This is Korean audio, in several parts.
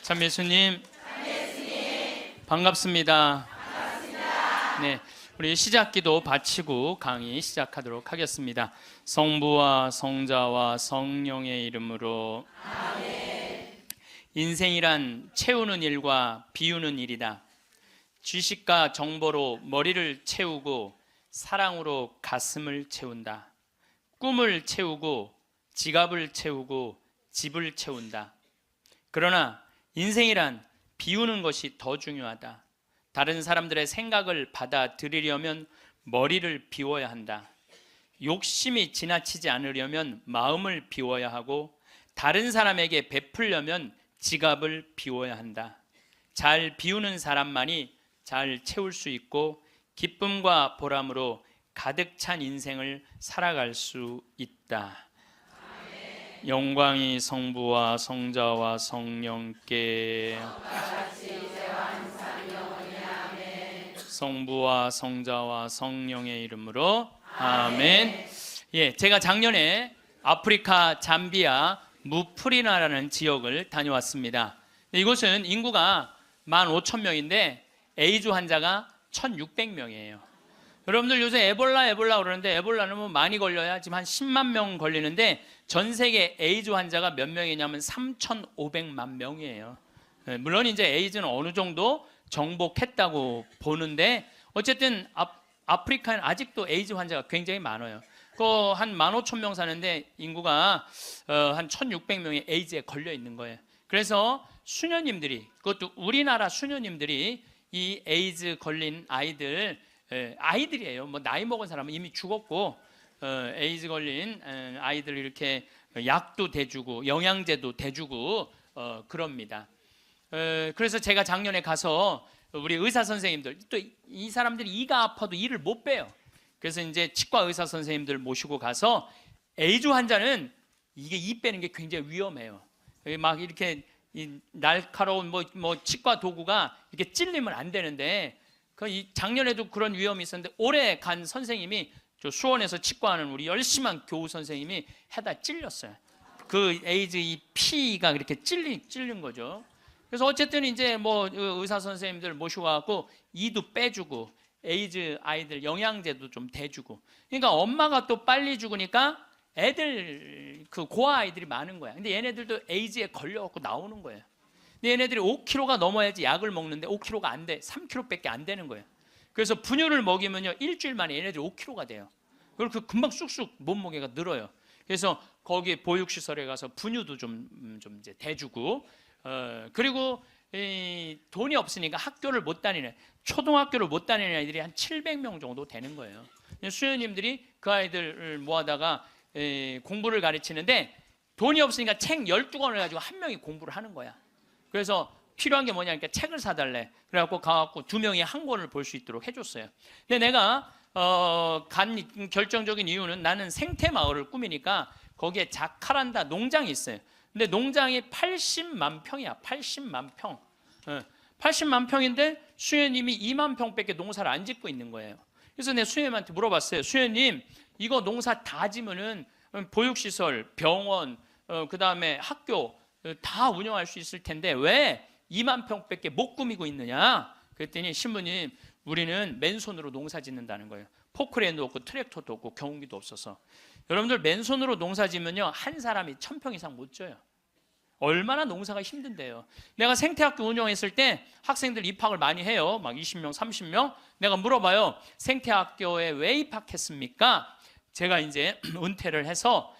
참 예수님, 반갑습니다. 네, 우리 시작기도 바치고 강의 시작하도록 하겠습니다. 성부와 성자와 성령의 이름으로. 아멘. 인생이란 채우는 일과 비우는 일이다. 지식과 정보로 머리를 채우고 사랑으로 가슴을 채운다. 꿈을 채우고 지갑을 채우고 집을 채운다. 그러나 인생이란 비우는 것이 더 중요하다. 다른 사람들의 생각을 받아들이려면 머리를 비워야 한다. 욕심이 지나치지 않으려면 마음을 비워야 하고, 다른 사람에게 베풀려면 지갑을 비워야 한다. 잘 비우는 사람만이 잘 채울 수 있고 기쁨과 보람으로 가득 찬 인생을 살아갈 수 있다. 영광이 성부와 성자와 성령께. 성부와 성자와 성령의 이름으로. 아멘. 예, 제가 작년에 아프리카 잠비아 무프리나라는 지역을 다녀왔습니다. 이곳은 인구가 15,000명인데 에이즈 환자가 1,600명이에요. 여러분들 요새 에볼라 그러는데, 에볼라는 뭐 많이 걸려야 지금 한 10만 명 걸리는데 전 세계 에이즈 환자가 몇 명이냐면 3,500만 명이에요. 물론 이제 에이즈는 어느 정도 정복했다고 보는데, 어쨌든 아프리카는 아직도 에이즈 환자가 굉장히 많아요. 한 15,000명 사는데 인구가 한 1,600명이 에이즈에 걸려 있는 거예요. 그래서 수녀님들이, 그것도 우리나라 수녀님들이 이 에이즈 걸린 아이들이에요. 뭐 나이 먹은 사람은 이미 죽었고, 에이즈 걸린 아이들 이렇게 약도 대주고 영양제도 대주고 그럽니다. 그래서 제가 작년에 가서 우리 의사 선생님들, 또 이 사람들이 이가 아파도 일을 못 빼요. 그래서 이제 치과 의사 선생님들 모시고 가서, 에이즈 환자는 이게 이 빼는 게 굉장히 위험해요. 막 이렇게 이 날카로운 뭐 치과 도구가 이렇게 찔리면 안 되는데, 작년에도 그런 위험이 있었는데, 올해 간 선생님이, 저 수원에서 치과하는 우리 열심한 교우 선생님이 해다 찔렸어요. 그 에이즈 이 피가 그렇게 찔린 거죠. 그래서 어쨌든 이제 뭐 의사 선생님들 모시고 와갖고 이도 빼주고 에이즈 아이들 영양제도 좀 대주고, 그러니까 엄마가 또 빨리 죽으니까 애들, 그 고아 아이들이 많은 거야. 근데 얘네들도 에이즈에 걸려갖고 나오는 거예요. 근데 얘네들이 5kg가 넘어야지 약을 먹는데 5kg가 안 돼. 3kg밖에 안 되는 거예요. 그래서 분유를 먹이면요, 일주일 만에 얘네들이 5kg가 돼요. 그리고 금방 쑥쑥 몸무게가 늘어요. 그래서 거기 보육시설에 가서 분유도 좀 이제 대주고, 그리고 돈이 없으니까 학교를 못 다니는, 초등학교를 못 다니는 아이들이 한 700명 정도 되는 거예요. 수녀님들이 그 아이들을 모아다가 공부를 가르치는데, 돈이 없으니까 책 12권을 가지고 한 명이 공부를 하는 거야. 그래서 필요한 게 뭐냐니까 책을 사달래. 그래갖고 가갖고 2명이 한 권을 볼 수 있도록 해줬어요. 근데 내가 간 결정적인 이유는, 나는 생태마을을 꾸미니까 거기에 자카란다 농장이 있어요. 근데 농장이 80만 평이야. 80만 평. 80만 평인데 수녀님이 2만 평밖에 농사를 안 짓고 있는 거예요. 그래서 내가 수녀님한테 물어봤어요. 수녀님, 이거 농사 다 지면은 보육시설, 병원, 그 다음에 학교 다 운영할 수 있을 텐데 왜 2만 평밖에 못 꾸미고 있느냐? 그랬더니, 신부님, 우리는 맨손으로 농사 짓는다는 거예요. 포크레인도 없고 트랙터도 없고 경운기도 없어서. 여러분들, 맨손으로 농사 지면요, 한 사람이 1,000평 이상 못 져요. 얼마나 농사가 힘든데요. 내가 생태학교 운영했을 때 학생들 입학을 많이 해요. 막 20명, 30명. 내가 물어봐요. 생태학교에 왜 입학했습니까? 제가 이제 은퇴를 해서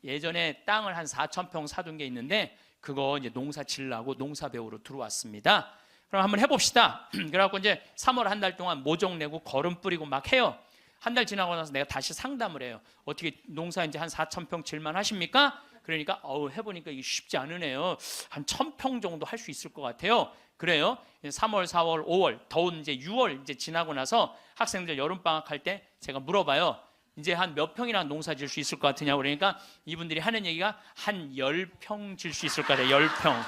예전에 땅을 한 4,000평 사둔 게 있는데, 그거 이제 농사 지으려고 농사 배우러 들어왔습니다. 그럼 한번 해봅시다. 그래갖고 이제 3월 한 달 동안 모종 내고 거름 뿌리고 막 해요. 한 달 지나고 나서 내가 다시 상담을 해요. 어떻게 농사 이제 한 4,000평 질만 하십니까? 그러니까 해보니까 이게 쉽지 않으네요. 한 1,000평 정도 할 수 있을 것 같아요. 그래요. 3월, 4월, 5월, 더운 이제 6월 이제 지나고 나서 학생들 여름방학 할 때 제가 물어봐요. 이제 한 몇 평이나 농사 질 수 있을 것 같으냐고. 그러니까 이분들이 하는 얘기가 한 10평 질 수 있을 것 같아요. 10평.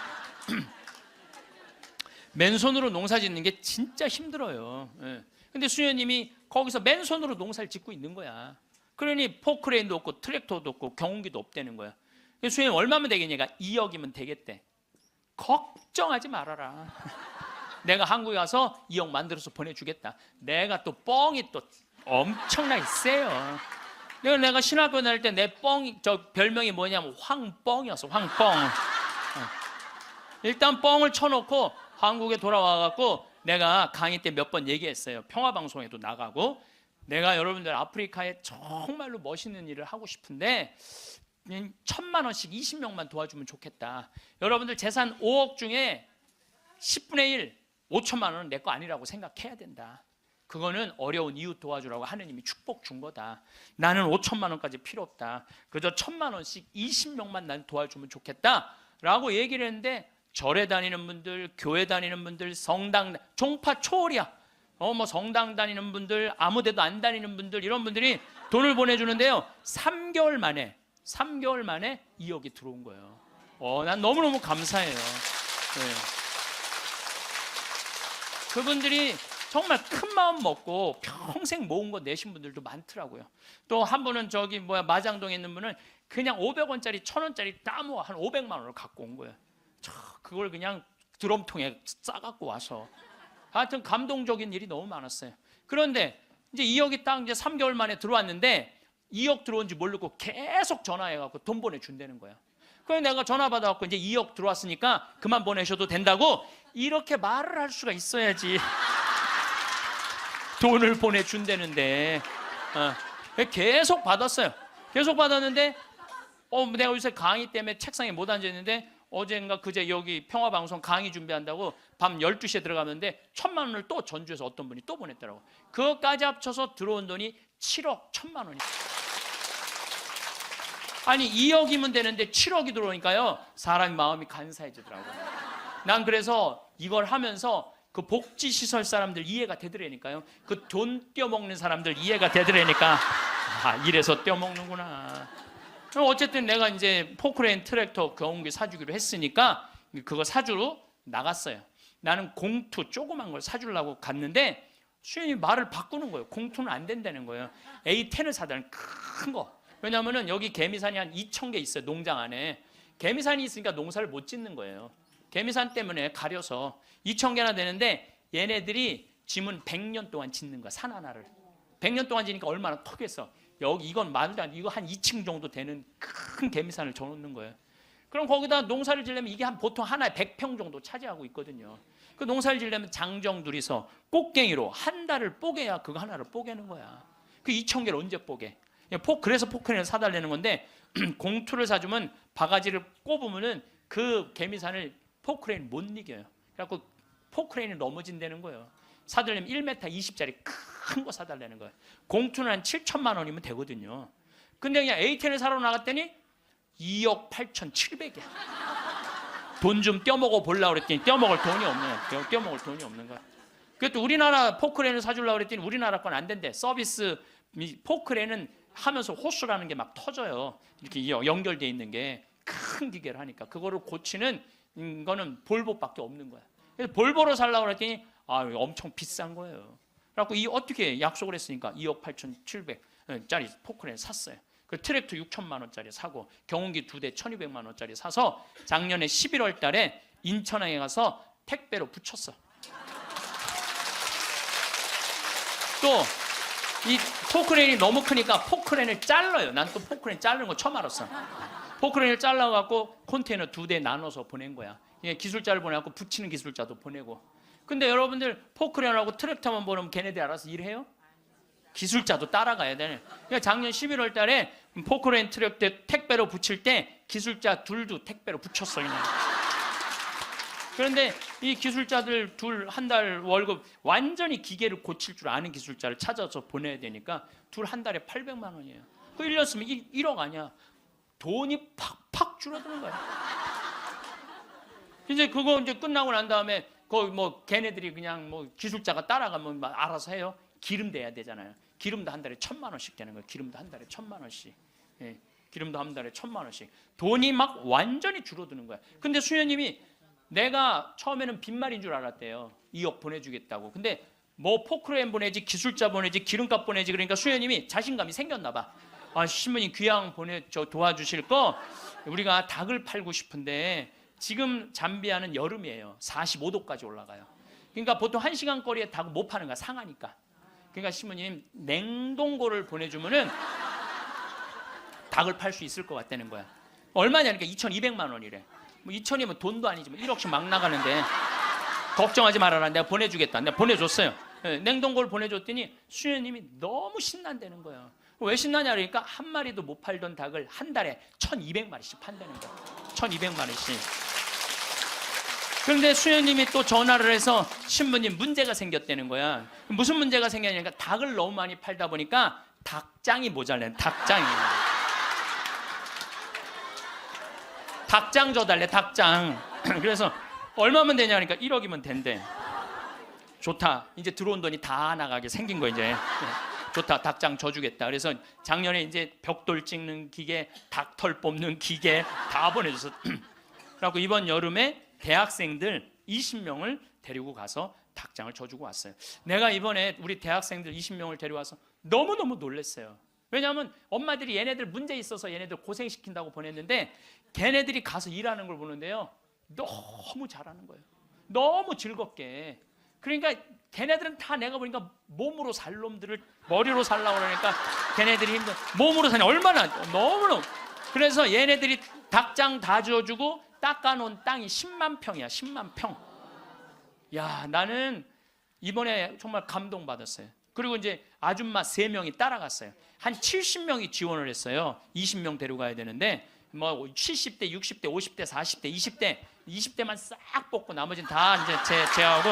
맨손으로 농사 짓는 게 진짜 힘들어요. 근데 수녀님이 거기서 맨손으로 농사를 짓고 있는 거야. 그러니 포크레인도 없고 트랙터도 없고 경운기도 없다는 거야. 수녀님, 얼마면 되겠냐가 2억이면 되겠대. 걱정하지 말아라. 내가 한국에 가서 2억 만들어서 보내주겠다. 내가 또 뻥이 또 엄청나게 세요. 내가 신학교 다닐 때 내 뻥이, 저 별명이 뭐냐면 황뻥이었어. 황뻥. 일단 뻥을 쳐놓고 한국에 돌아와갖고 내가 강의 때 몇 번 얘기했어요. 평화방송에도 나가고, 내가 여러분들 아프리카에 정말로 멋있는 일을 하고 싶은데 1,000만 원씩 20명만 도와주면 좋겠다. 여러분들 재산 5억 중에 10분의 1, 5천만 원은 내 거 아니라고 생각해야 된다. 그거는 어려운 이웃 도와주라고 하느님이 축복 준 거다. 나는 5천만 원까지 필요 없다. 그저 1,000만 원씩 20명만 난 도와주면 좋겠다 라고 얘기를 했는데, 절에 다니는 분들, 교회 다니는 분들, 성당, 종파 초월이야. 뭐 성당 다니는 분들, 아무 데도 안 다니는 분들, 이런 분들이 돈을 보내주는데요, 3개월 만에 2억이 들어온 거예요. 난 너무너무 감사해요. 네. 그분들이 정말 큰 마음 먹고 평생 모은 거 내신 분들도 많더라고요. 또 한 분은 마장동에 있는 분은 그냥 500원짜리 1,000원짜리 다 모아 한 500만 원을 갖고 온 거예요. 그걸 그냥 드럼통에 싸갖고 와서. 하여튼 감동적인 일이 너무 많았어요. 그런데 이제 2억이 딱 이제 3개월 만에 들어왔는데 2억 들어온지 모르고 계속 전화해갖고 돈 보내준다는 거야. 그래서 내가 전화 받아갖고 이제 2억 들어왔으니까 그만 보내셔도 된다고 이렇게 말을 할 수가 있어야지. 돈을 보내준다는데 계속 받았어요. 계속 받았는데 내가 요새 강의 때문에 책상에 못 앉아있는데 어젠가 그제 여기 평화방송 강의 준비한다고 밤 12시에 들어가는데 1,000만 원을 또 전주에서 어떤 분이 또 보냈더라고. 그것까지 합쳐서 들어온 돈이 7억 1,000만 원이. 아니 2억이면 되는데 7억이 들어오니까요, 사람의 마음이 간사해지더라고요. 난 그래서 이걸 하면서 그 복지시설 사람들 이해가 되더라니까요. 그 돈 떼어먹는 사람들 이해가 되더라니까, 이래서 떼어먹는구나. 어쨌든 내가 이제 포크레인 트랙터 경운기 사주기로 했으니까 그거 사주러 나갔어요. 나는 공투 조그만 걸 사주려고 갔는데 수현이 말을 바꾸는 거예요. 공투는 안 된다는 거예요. A10을 사달라는 큰 거. 왜냐하면 여기 개미산이 한 2,000개 있어요. 농장 안에. 개미산이 있으니까 농사를 못 짓는 거예요. 개미산 때문에 가려서 2,000개나 되는데 얘네들이 짐은 100년 동안 짓는 거야. 산 하나를 100년 동안 지니까 얼마나 크겠어. 여기 이건 말도 안 돼. 이거 한 2층 정도 되는 큰 개미산을 져놓는 거예요. 그럼 거기다 농사를 지려면 이게 보통 하나에 100평 정도 차지하고 있거든요. 그 농사를 지려면 장정 둘이서 꽃갱이로 한 달을 뽀개야 그거 하나를 뽀개는 거야. 그 2,000개를 언제 뽀개? 그래서 포크레인을 사달라는 건데 공투를 사주면 바가지를 꼽으면은 그 개미산을 포크레인 못 이겨요. 그래갖고 포크레인이 넘어진다는 거예요. 사달라면 1m 20짜리 큰 거 사달라는 거예요. 공투는 한 7천만 원이면 되거든요. 근데 그냥 A10을 사러 나갔더니 2억 8,700이야. 돈 좀 떼어먹어 보려고 그랬더니 떼어먹을 돈이 없는 거야. 그래도 우리나라 포크레인을 사주려고 그랬더니 우리나라 건 안 된대. 서비스 포크레인은 하면서 호수라는 게 막 터져요. 이렇게 연결돼 있는 게 큰 기계를 하니까 그거를 고치는 거는 볼보밖에 없는 거야. 그래서 볼보로 살려고 그랬더니 엄청 비싼 거예요. 그래갖고 어떻게 약속을 했으니까 2억 8,700짜리 포크레인 샀어요. 그 트랙터 6천만 원짜리 사고 경운기 2대 1,200만 원짜리 사서 작년에 11월 달에 인천항에 가서 택배로 붙였어. 또 이 포크레인이 너무 크니까 포크레인을 잘라요. 난 또 포크레인 자르는 거 처음 알았어. 포크레인을 잘라갖고 컨테이너 2대 나눠서 보낸 거야. 기술자를 보내갖고 붙이는 기술자도 보내고. 근데 여러분들 포크레인하고 트랙터만 보면 걔네들이 알아서 일해요? 기술자도 따라가야 되네. 그러니까 작년 11월 달에 포크레인 트랙터 택배로 붙일 때 기술자 둘도 택배로 붙였어. 그냥. 그런데 이 기술자들 둘 한 달 월급 완전히 기계를 고칠 줄 아는 기술자를 찾아서 보내야 되니까 둘 한 달에 800만 원이에요. 그 1년 쓰면 1억 아니야. 돈이 팍팍 줄어드는 거야. 이제 그거 이제 끝나고 난 다음에 거기 걔네들이 그냥 기술자가 따라가면 알아서 해요. 기름 대야 되잖아요. 기름도 한 달에 1,000만 원씩 되는 거예요. 기름도 한 달에 1,000만 원씩. 예, 기름도 한 달에 1,000만 원씩. 돈이 막 완전히 줄어드는 거야. 근데 수녀님이 내가 처음에는 빈말인 줄 알았대요. 2억 보내주겠다고. 근데 포크레인 보내지, 기술자 보내지, 기름값 보내지. 그러니까 수녀님이 자신감이 생겼나 봐. 신부님 귀양 도와주실 거 우리가 닭을 팔고 싶은데 지금 잠비아는 여름이에요. 45도까지 올라가요. 그러니까 보통 1시간 거리에 닭을 못 파는 거야. 상하니까. 그러니까 신부님 냉동고를 보내주면은 닭을 팔 수 있을 것 같다는 거야. 얼마냐니까 2,200만 원이래. 뭐 2,000이면 돈도 아니지. 뭐 1억씩 막 나가는데 걱정하지 말아라. 내가 보내주겠다. 내가 보내줬어요. 냉동고를 보내줬더니 수녀님이 너무 신난다는 거예요. 왜 신나냐 그러니까 한 마리도 못 팔던 닭을 한 달에 1,200마리씩 판다는 거예요. 1,200마리씩. 그런데 수녀님이 또 전화를 해서 신부님 문제가 생겼다는 거야. 무슨 문제가 생겼냐니까 닭을 너무 많이 팔다 보니까 닭장이 모자라요. 닭장이. 닭장 줘달래. 닭장. 그래서 얼마면 되냐니까 1억이면 된대. 좋다. 이제 들어온 돈이 다 나가게 생긴 거 이제. 좋다. 닭장 줘주겠다. 그래서 작년에 이제 벽돌 찍는 기계, 닭털 뽑는 기계 다 보내줘서. 그래갖고 이번 여름에 대학생들 20명을 데리고 가서 닭장을 줘주고 왔어요. 내가 이번에 우리 대학생들 20명을 데려와서 너무너무 놀랐어요. 왜냐하면 엄마들이 얘네들 문제 있어서 얘네들 고생시킨다고 보냈는데 걔네들이 가서 일하는 걸 보는데요. 너무 잘하는 거예요. 너무 즐겁게. 그러니까 걔네들은 다 내가 보니까 몸으로 살 놈들을 머리로 살라고 그러니까 걔네들이 힘든 몸으로 사냐 얼마나 너무너무. 그래서 얘네들이 닭장 다 지어주고 닦아놓은 땅이 10만 평이야. 10만 평. 야, 나는 이번에 정말 감동받았어요. 그리고 이제 아줌마 3명이 따라갔어요. 한 70명이 지원을 했어요. 20명 데려가야 되는데 뭐 70대, 60대, 50대, 40대, 20대만 싹 뽑고 나머지는 다 이제 제하고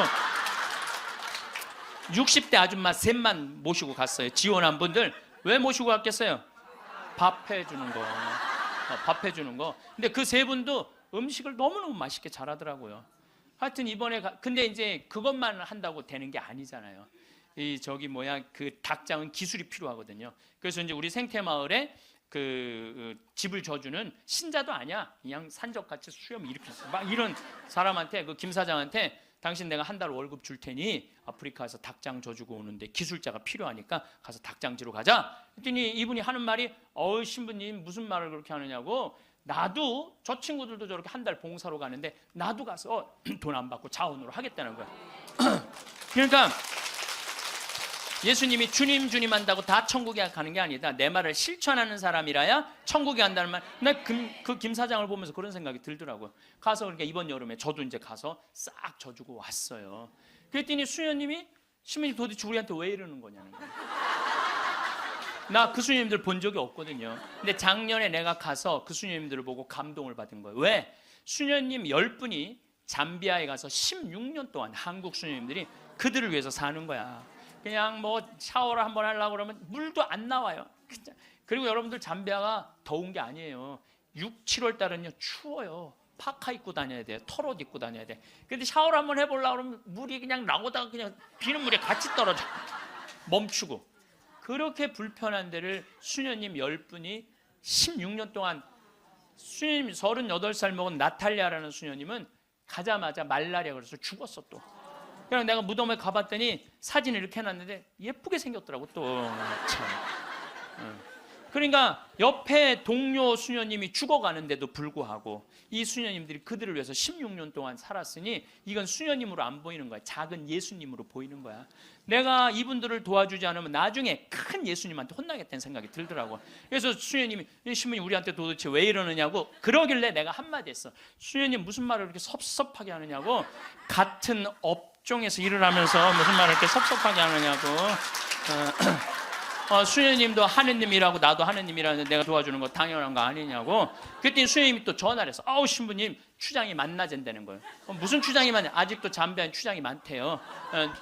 60대 아줌마 셋만 모시고 갔어요. 지원한 분들. 왜 모시고 갔겠어요? 밥 해주는 거. 밥 해주는 거. 근데 그 3분도 음식을 너무너무 맛있게 잘하더라고요. 하여튼 이번에 근데 이제 그것만 한다고 되는 게 아니잖아요. 그 닭장은 기술이 필요하거든요. 그래서 이제 우리 생태마을에 그 집을 져주는 신자도 아니야. 그냥 산적같이 수염 이렇게 막 이런 사람한테 그 김 사장한테 당신 내가 한 달 월급 줄 테니 아프리카에서 닭장 져주고 오는데 기술자가 필요하니까 가서 닭장지로 가자. 그랬더니 이분이 하는 말이 신부님 무슨 말을 그렇게 하느냐고. 나도 저 친구들도 저렇게 한 달 봉사로 가는데 나도 가서 돈 안 받고 자원으로 하겠다는 거야. 그러니까 예수님이 주님 주님 한다고 다 천국에 가는 게 아니다. 내 말을 실천하는 사람이라야 천국에 간다는 말. 나 그 김 사장을 보면서 그런 생각이 들더라고요. 가서 그러니까 이번 여름에 저도 이제 가서 싹 져주고 왔어요. 그랬더니 수녀님이 신부님 도대체 우리한테 왜 이러는 거냐는 거예요. 나 그 수녀님들 본 적이 없거든요. 근데 작년에 내가 가서 그 수녀님들을 보고 감동을 받은 거예요. 왜? 수녀님 10분이 잠비아에 가서 16년 동안 한국 수녀님들이 그들을 위해서 사는 거야. 그냥 뭐 샤워를 한번 하려고 그러면 물도 안 나와요. 그리고 여러분들 잠비아가 더운 게 아니에요. 6, 7월 달은요 추워요. 파카 입고 다녀야 돼요. 털옷 입고 다녀야 돼. 근데 샤워를 한번 해보려고 그러면 물이 그냥 나오다가 그냥 비눗물에 같이 떨어져. 멈추고. 그렇게 불편한 데를 수녀님 10분이 16년 동안. 수녀님 38살 먹은 나탈리아라는 수녀님은 가자마자 말라리아 그래서 죽었어 또. 그냥 내가 무덤에 가봤더니 사진을 이렇게 해놨는데 예쁘게 생겼더라고 또. 참. 그러니까 옆에 동료 수녀님이 죽어가는데도 불구하고 이 수녀님들이 그들을 위해서 16년 동안 살았으니 이건 수녀님으로 안 보이는 거야. 작은 예수님으로 보이는 거야. 내가 이분들을 도와주지 않으면 나중에 큰 예수님한테 혼나겠다는 생각이 들더라고. 그래서 수녀님이 신부님 우리한테 도대체 왜 이러느냐고. 그러길래 내가 한마디 했어. 수녀님 무슨 말을 그렇게 섭섭하게 하느냐고. 같은 업종에서 일을 하면서 무슨 말을 이렇게 섭섭하게 하느냐고. 수녀님도 하느님이라고 나도 하느님이라는데 내가 도와주는 거 당연한 거 아니냐고. 그랬더니 수녀님이 또 전화를 해서 신부님 추장이 만나진다는 거예요. 무슨 추장이 많냐. 아직도 잠비아는 추장이 많대요.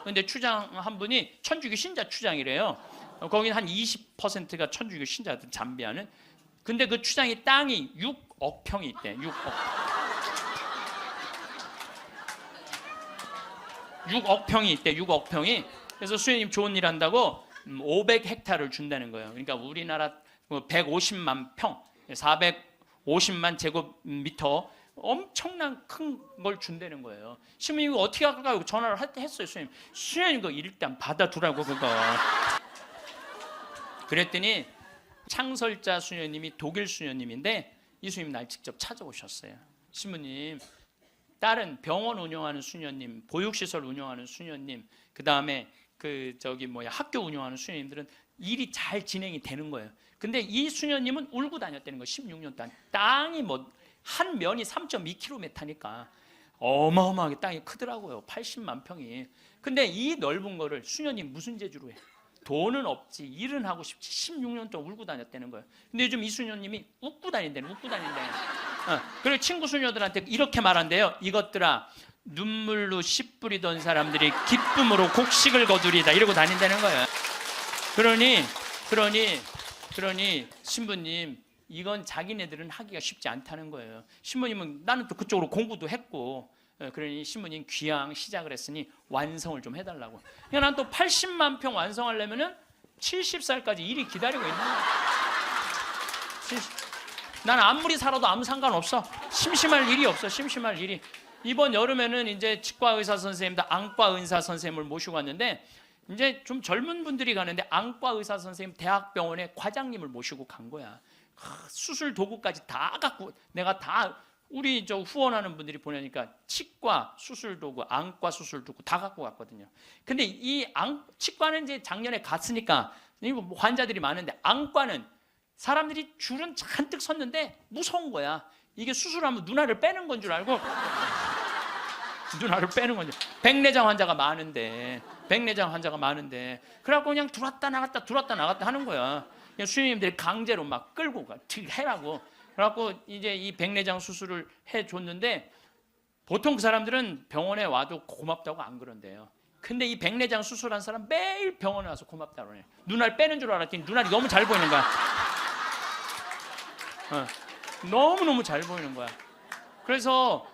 근데 추장 한 분이 천주교 신자 추장이래요. 거기는 한 20%가 천주교 신자들 잠비아는. 근데 그 추장이 땅이 6억 평이 있대. 6억 평이 있대. 6억 평이. 그래서 수녀님 좋은 일 한다고 500헥타를 준다는 거예요. 그러니까 우리나라 150만 평, 450만 제곱미터 엄청난 큰 걸 준다는 거예요. 신부님이 어떻게 할까요? 전화를 했어요. 수녀님 그거 일단 받아두라고 그거. 그랬더니 창설자 수녀님이 독일 수녀님인데 이 수녀님 날 직접 찾아오셨어요. 신부님, 다른 병원 운영하는 수녀님, 보육시설 운영하는 수녀님, 그 다음에 학교 운영하는 수녀님들은 일이 잘 진행이 되는 거예요. 근데 이 수녀님은 울고 다녔다는 거예요. 16년 동안. 땅이 한 면이 3.2km니까 어마어마하게 땅이 크더라고요. 80만 평이. 근데 이 넓은 거를 수녀님 무슨 재주로 해? 돈은 없지, 일은 하고 싶지, 16년 동안 울고 다녔다는 거예요. 근데 요즘 이 수녀님이 웃고 다닌다는, 웃고 다닌다는. 그리고 친구 수녀들한테 이렇게 말한대요. 이것들아, 눈물로 씨 뿌리던 사람들이 기쁨으로 곡식을 거두리다, 이러고 다닌다는 거예요. 그러니 신부님, 이건 자기네들은 하기가 쉽지 않다는 거예요. 신부님은 나는 또 그쪽으로 공부도 했고, 그러니 신부님 귀향 시작을 했으니 완성을 좀 해달라고. 그러니까 난 또 80만 평 완성하려면은 70살까지 일이 기다리고 있는 거야. 난 아무리 살아도 아무 상관없어. 심심할 일이 없어. 심심할 일이. 이번 여름에는 이제 치과 의사 선생님들, 안과 의사 선생님을 모시고 왔는데, 이제 좀 젊은 분들이 가는데 안과 의사 선생님 대학병원에 과장님을 모시고 간 거야. 수술 도구까지 다 갖고, 내가 다 우리 후원하는 분들이 보내니까 치과 수술 도구, 안과 수술 도구 다 갖고 갔거든요. 근데 치과는 이제 작년에 갔으니까 환자들이 많은데, 안과는 사람들이 줄은 잔뜩 섰는데 무서운 거야. 이게 수술하면 누나를 빼는 건 줄 알고 누나를 빼는 건지. 백내장 환자가 많은데 그래갖고 그냥 들어왔다 나갔다 하는 거야. 그냥 수녀님들이 강제로 막 끌고 가, 해라고. 그래갖고 이제 이 백내장 수술을 해줬는데, 보통 그 사람들은 병원에 와도 고맙다고 안 그런대요. 근데 이 백내장 수술한 사람 매일 병원에 와서 고맙다고 그래. 눈알 빼는 줄 알았더니 눈알이 너무 잘 보이는 거야. 너무너무 잘 보이는 거야. 그래서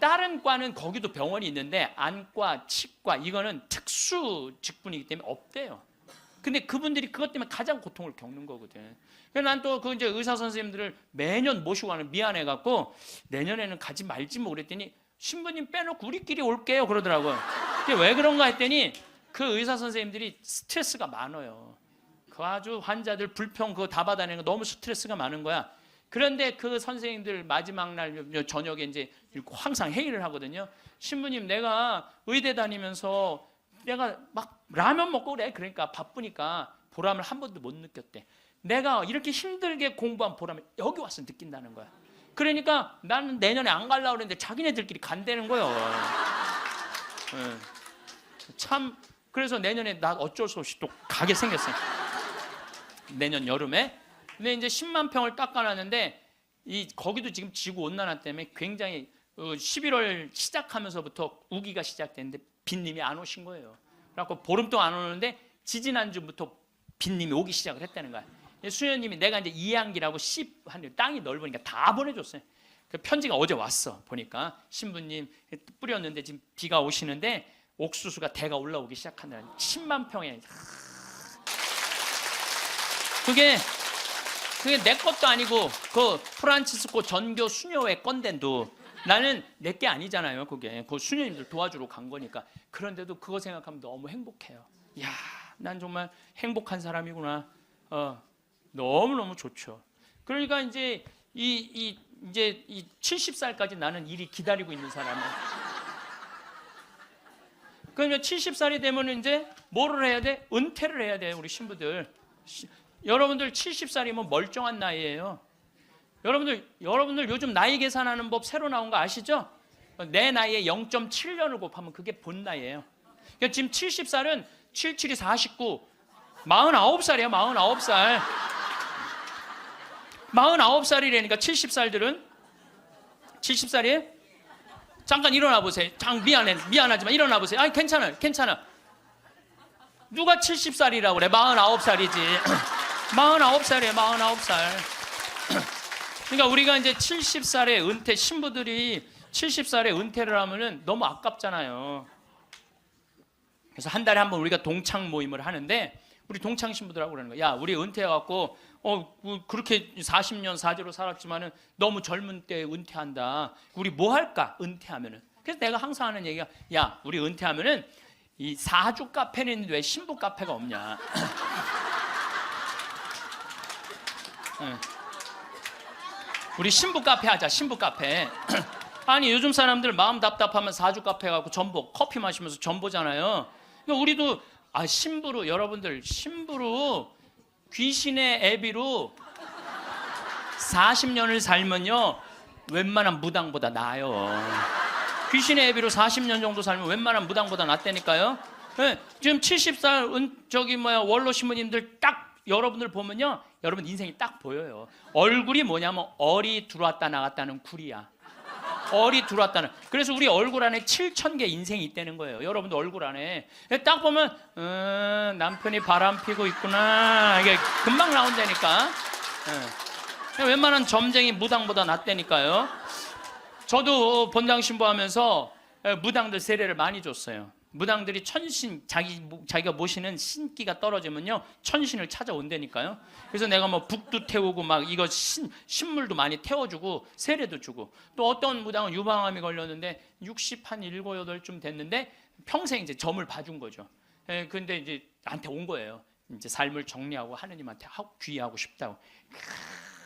다른 과는 거기도 병원이 있는데, 안과, 치과 이거는 특수 직분이기 때문에 없대요. 근데 그분들이 그것 때문에 가장 고통을 겪는 거거든. 그래서 난 또 이제 의사 선생님들을 매년 모시고 가는 미안해갖고 내년에는 가지 말지 뭐 그랬더니, 신부님 빼놓고 우리끼리 올게요 그러더라고요. 왜 그런가 했더니, 그 의사 선생님들이 스트레스가 많아요. 그 아주 환자들 불평 그거 다 받아내는 거 너무 스트레스가 많은 거야. 그런데 그 선생님들 마지막 날 저녁에 이제 항상 회의를 하거든요. 신부님, 내가 의대 다니면서 내가 막 라면 먹고 그래. 그러니까 바쁘니까 보람을 한 번도 못 느꼈대. 내가 이렇게 힘들게 공부한 보람을 여기 와서 느낀다는 거야. 그러니까 나는 내년에 안 가려고 그랬는데 자기네들끼리 간다는 거예요. 참, 그래서 내년에 나 어쩔 수 없이 또 가게 생겼어요. 내년 여름에. 근데 이제 10만 평을 깎아놨는데, 거기도 지금 지구 온난화 때문에 굉장히 11월 시작하면서부터 우기가 시작됐는데 빈님이 안 오신 거예요. 그래갖고 보름 동안 안 오는데 지지난주부터 빈님이 오기 시작을 했다는 거야. 수녀님이 내가 이제 이양기라고 땅이 넓으니까 다 보내줬어요. 그 편지가 어제 왔어. 보니까 신부님 뿌렸는데 지금 비가 오시는데 옥수수가 대가 올라오기 시작한다는. 10만 평에. 그게 내 것도 아니고 그 프란치스코 전교 수녀회 건데도 나는 내 게 아니잖아요. 그게 그 수녀님들 도와주러 간 거니까. 그런데도 그거 생각하면 너무 행복해요. 야, 난 정말 행복한 사람이구나. 너무너무 좋죠. 그러니까 이제 이제 70살까지 나는 일이 기다리고 있는 사람이에요. 그러면 70살이 되면 이제 뭐를 해야 돼? 은퇴를 해야 돼요, 우리 신부들. 여러분들 70살이면 멀쩡한 나이예요. 여러분들 요즘 나이 계산하는 법 새로 나온 거 아시죠? 내 나이에 0.7년을 곱하면 그게 본 나이예요. 그러니까 지금 70살은 77이 49, 49살이에요. 49살. 49살이라니까 70살들은 70살이에요? 잠깐 일어나 보세요. 미안하지만 일어나 보세요. 아니 괜찮아. 누가 70살이라고 그래? 49살이지. 49살이에요. 49살. 그러니까 우리가 이제 70살에 은퇴, 신부들이 70살에 은퇴를 하면은 너무 아깝잖아요. 그래서 한 달에 한 번 우리가 동창 모임을 하는데, 우리 동창 신부들하고 그러는 거야. 야, 우리 은퇴해갖고 그렇게 40년 사제로 살았지만은 너무 젊은 때 은퇴한다. 우리 뭐 할까? 은퇴하면은. 그래서 내가 항상 하는 얘기가, 야, 우리 은퇴하면은 이 사주 카페는 있는데 왜 신부 카페가 없냐? 우리 신부 카페 하자. 신부 카페. 아니 요즘 사람들 마음 답답하면 사주 카페 가고 전보 커피 마시면서 전보잖아요. 그러니까 우리도 신부로 여러분들 신부로 귀신의 애비로 40년을 살면요 웬만한 무당보다 나아요. 귀신의 애비로 40년 정도 살면 웬만한 무당보다 낫다니까요. 네, 지금 70살 원로 신부님들 딱 여러분들 보면요 여러분 인생이 딱 보여요. 얼굴이 뭐냐면 얼이 들어왔다 나갔다는 굴이야. 얼이 들어왔다는. 그래서 우리 얼굴 안에 7,000개 인생이 있다는 거예요. 여러분들 얼굴 안에 딱 보면 남편이 바람 피고 있구나 이게 금방 나온다니까. 웬만한 점쟁이 무당보다 낫다니까요. 저도 본당 신부하면서 무당들 세례를 많이 줬어요. 무당들이 천신 자기가 모시는 신기가 떨어지면요 천신을 찾아온다니까요. 그래서 내가 뭐 북도 태우고 막 이거 신물도 많이 태워주고 세례도 주고, 또 어떤 무당은 유방암이 걸렸는데 67, 8쯤 됐는데 평생 이제 점을 봐준 거죠. 근데 이제 나한테 온 거예요. 이제 삶을 정리하고 하느님한테 귀의하고 싶다고.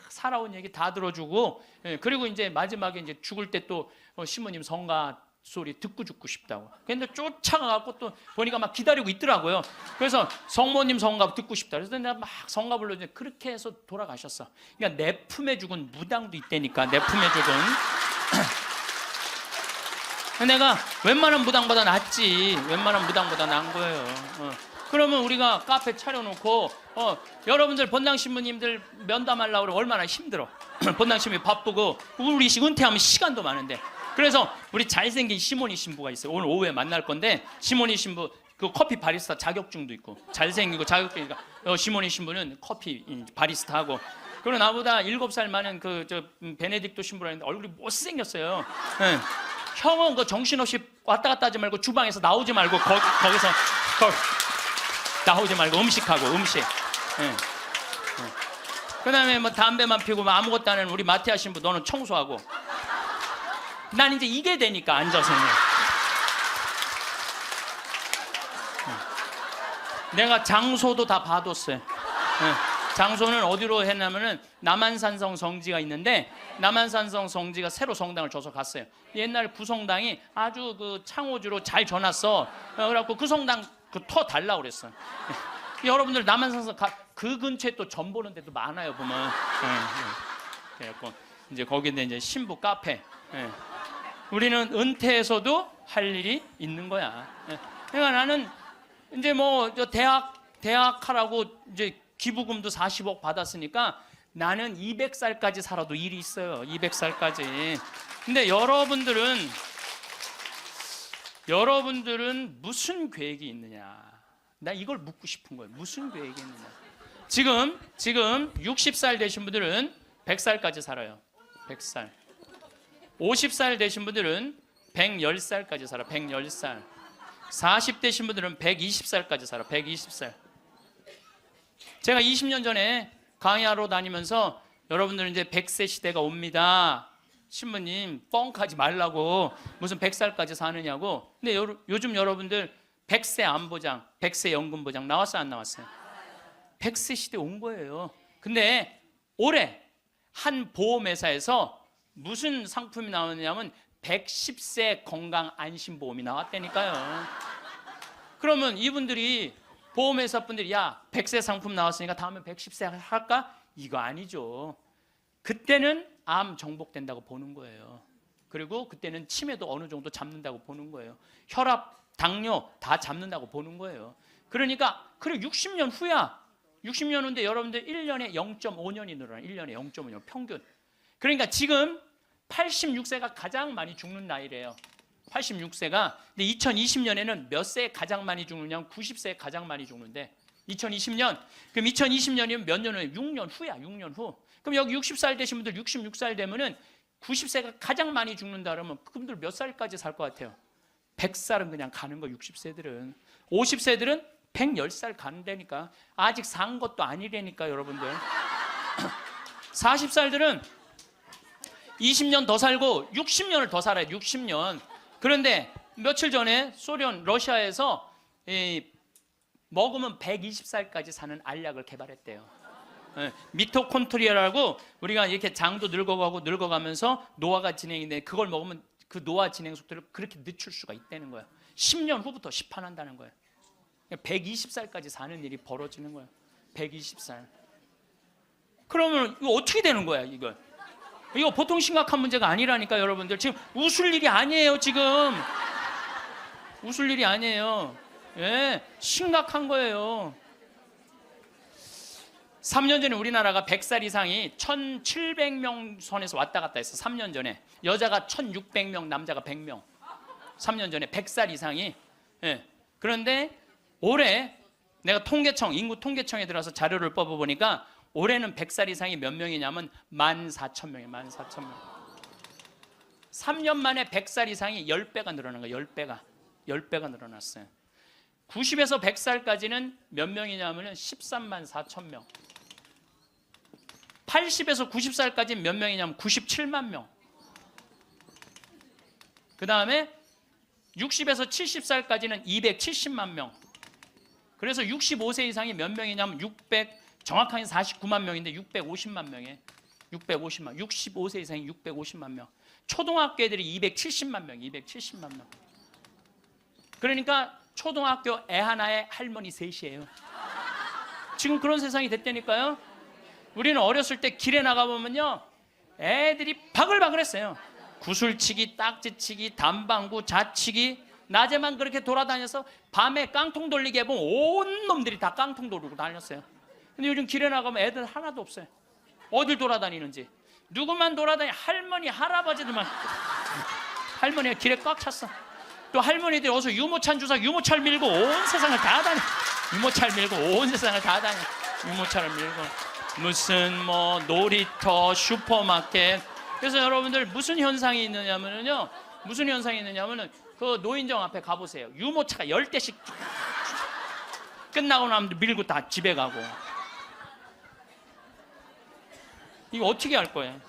살아온 얘기 다 들어주고, 그리고 이제 마지막에 이제 죽을 때 또 신부님 성가 소리 듣고 죽고 싶다고. 근데 쫓아가갖고 또 보니까 막 기다리고 있더라고요. 그래서 성모님 성가 듣고 싶다. 그래서 내가 막 성가 불러주는데 그렇게 해서 돌아가셨어. 그러니까 내 품에 죽은 무당도 있다니까. 내 품에 죽은. 내가 웬만한 무당보다 낫지. 웬만한 무당보다 나은 거예요. 그러면 우리가 카페 차려놓고 여러분들 본당 신부님들 면담하려고 그러면 얼마나 힘들어. 본당 신부님 바쁘고 우리 은퇴하면 시간도 많은데. 그래서 우리 잘생긴 시모니 신부가 있어요. 오늘 오후에 만날 건데 시모니 신부 그 커피 바리스타 자격증도 있고 잘생기고 자격증이니까 시모니 신부는 커피 바리스타 하고, 그리고 나보다 7살 많은 베네딕토 신부라는데 얼굴이 못생겼어요. 네. 형은 그 정신없이 왔다 갔다 하지 말고 주방에서 나오지 말고 거기서 나오지 말고 음식하고 음식. 네. 그다음에 뭐 담배만 피우고 아무것도 안 하는 우리 마티아 신부 너는 청소하고. 난 이제 이게 되니까 앉아서는. 내가 장소도 다 봐뒀어요. 장소는 어디로 했냐면은 남한산성 성지가 있는데 남한산성 성지가 새로 성당을 줘서 갔어요. 옛날 구성당이 아주 그 창호주로 잘 져놨어. 그래갖고 그 성당 터 달라고 그랬어. 여러분들 남한산성 그 근처에 또 점 보는 데도 많아요 보면. 그래갖고 이제 거기에 이제 신부 카페. 우리는 은퇴해서도 할 일이 있는 거야. 그러니까 나는 이제 뭐 대학 하라고 이제 기부금도 40억 받았으니까 나는 200살까지 살아도 일이 있어요. 200살까지. 근데 여러분들은 무슨 계획이 있느냐? 나 이걸 묻고 싶은 거예요. 무슨 계획이 있느냐? 지금 60살 되신 분들은 100살까지 살아요. 100살. 50살 되신 분들은 110살까지 살아. 110살. 40대신 분들은 120살까지 살아. 120살. 제가 20년 전에 강의하러 다니면서 여러분들은 이제 100세 시대가 옵니다. 신부님 뻥하지 말라고 무슨 100살까지 사느냐고. 근데 요즘 여러분들 100세 안보장, 100세 연금보장 나왔어요 안 나왔어요? 100세 시대 온 거예요. 근데 올해 한 보험회사에서 무슨 상품이 나왔냐면 110세 건강 안심보험이 나왔다니까요. 그러면 이분들이 보험회사 분들이 야 100세 상품 나왔으니까 다음에 110세 할까? 이거 아니죠. 그때는 암 정복된다고 보는 거예요. 그리고 그때는 치매도 어느 정도 잡는다고 보는 거예요. 혈압, 당뇨 다 잡는다고 보는 거예요. 그러니까 그래 60년 후야. 60년 후인데 여러분들 1년에 0.5년이 늘어나. 1년에 0.5년 평균. 그러니까 지금 86세가 가장 많이 죽는 나이래요. 86세가. 근데 2020년에는 몇 세에 가장 많이 죽느냐면 90세에 가장 많이 죽는데 2020년. 그럼 2020년이면 몇 년 후에? 6년 후야. 6년 후. 그럼 여기 60살 되신 분들 66살 되면은 90세가 가장 많이 죽는다 그러면 그분들 몇 살까지 살 것 같아요? 100살은 그냥 가는 거 60세들은. 50세들은 110살 가는다니까. 아직 산 것도 아니라니까 여러분들. 40살들은 20년 더 살고 60년을 더 살아요. 60년. 그런데 며칠 전에 러시아에서 먹으면 120살까지 사는 알약을 개발했대요. 미토콘트리아라고 우리가 이렇게 장도 늙어가고 늙어가면서 노화가 진행인데 그걸 먹으면 그 노화 진행 속도를 그렇게 늦출 수가 있다는 거야. 10년 후부터 시판한다는 거야. 120살까지 사는 일이 벌어지는 거야. 120살. 그러면 이거 어떻게 되는 거야, 이거? 이거 보통 심각한 문제가 아니라니까, 여러분들. 지금 웃을 일이 아니에요, 지금. 웃을 일이 아니에요. 예, 심각한 거예요. 3년 전에 우리나라가 100살 이상이 1,700명 선에서 왔다 갔다 했어. 3년 전에. 여자가 1,600명, 남자가 100명. 3년 전에 100살 이상이. 예. 그런데 올해 내가 인구 통계청에 들어가서 자료를 뽑아보니까 올해는 100살 이상이 몇 명이냐면 14,000명이에요. 14,000명. 3년 만에 100살 이상이 10배가 늘어난 거예요. 10배가. 10배가 늘어났어요. 90에서 100살까지는 몇 명이냐면 13만 4천 명. 80에서 90살까지는 몇 명이냐면 97만 명. 그 다음에 60에서 70살까지는 270만 명. 그래서 65세 이상이 몇 명이냐면 정확하게 49만 명인데 650만 명이에요. 650만. 65세 이상이 650만 명. 초등학교 애들이 270만 명. 270만 명. 그러니까 초등학교 애 하나에 할머니 셋이에요. 지금 그런 세상이 됐다니까요. 우리는 어렸을 때 길에 나가보면요, 애들이 바글바글했어요. 구슬치기, 딱지치기, 담방구, 자치기. 낮에만 그렇게 돌아다녀서 밤에 깡통 돌리게 해보면 온 놈들이 다 깡통 돌리고 다녔어요. 근데 요즘 길에 나가면 애들 하나도 없어요. 어딜 돌아다니는지. 누구만 할머니, 할아버지들만. 할머니가 길에 꽉 찼어. 또 할머니들이 어서 유모차 주사 유모차를 밀고 온 세상을 다 다녀. 유모차를 밀고 온 세상을 다 다녀. 유모차를 밀고 무슨 뭐 놀이터, 슈퍼마켓. 그래서 여러분들 무슨 현상이 있느냐면요, 그 노인정 앞에 가보세요. 유모차가 10대씩 끝나고 나면 밀고 다 집에 가고. 이거 어떻게 할 거예요?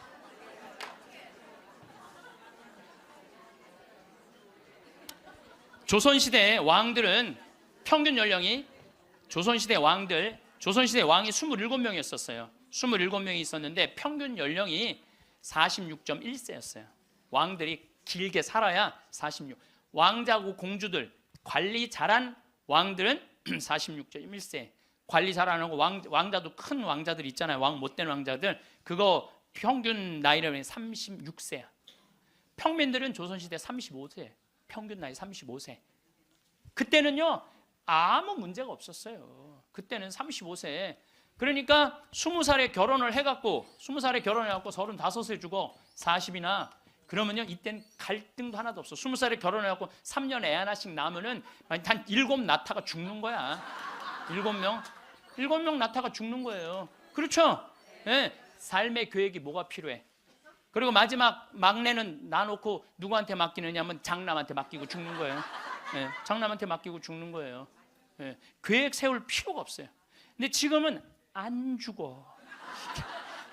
조선시대 왕들은 평균 연령이 조선시대 왕이 27명이었어요. 27명이 있었는데 평균 연령이 46.1세였어요. 왕들이 길게 살아야 46. 왕자고 공주들, 관리 잘한 왕들은 46.1세. 관리 잘하는 왕자도 큰 왕자들 있잖아요. 왕 못된 왕자들. 그거 평균 나이는 36세야. 평민들은 조선시대 35세. 평균 나이 35세. 그때는요, 아무 문제가 없었어요. 그때는 35세. 그러니까 20살에 결혼을 해갖고 35세 주고 40이나 그러면요, 이땐 갈등도 하나도 없어. 20살에 결혼해갖고 3년에 애 하나씩 낳으면은 한 7 낳다가 죽는 거야. 7명 낳다가 죽는 거예요. 그렇죠? 네. 삶의 계획이 뭐가 필요해? 그리고 마지막 막내는 놔놓고 누구한테 맡기느냐면 장남한테 맡기고 죽는 거예요. 네. 장남한테 맡기고 죽는 거예요. 네. 계획 세울 필요가 없어요. 근데 지금은 안 죽어.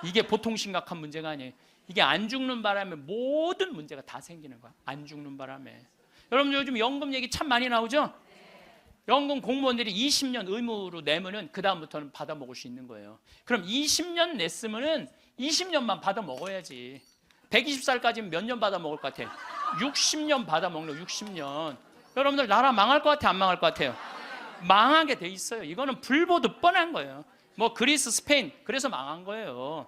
이게 보통 심각한 문제가 아니에요. 이게 안 죽는 바람에 모든 문제가 다 생기는 거야. 안 죽는 바람에. 여러분 요즘 연금 얘기 참 많이 나오죠? 연금 공무원들이 20년 의무로 내면은 그 다음부터는 받아 먹을 수 있는 거예요. 그럼 20년 냈으면은 20년만 받아 먹어야지. 120살까지는 몇 년 받아 먹을 것 같아? 60년 받아 먹는 60년. 여러분들 나라 망할 것 같아, 안 망할 것 같아요? 망하게 돼 있어요. 이거는 불보듯 뻔한 거예요. 뭐 그리스, 스페인 그래서 망한 거예요.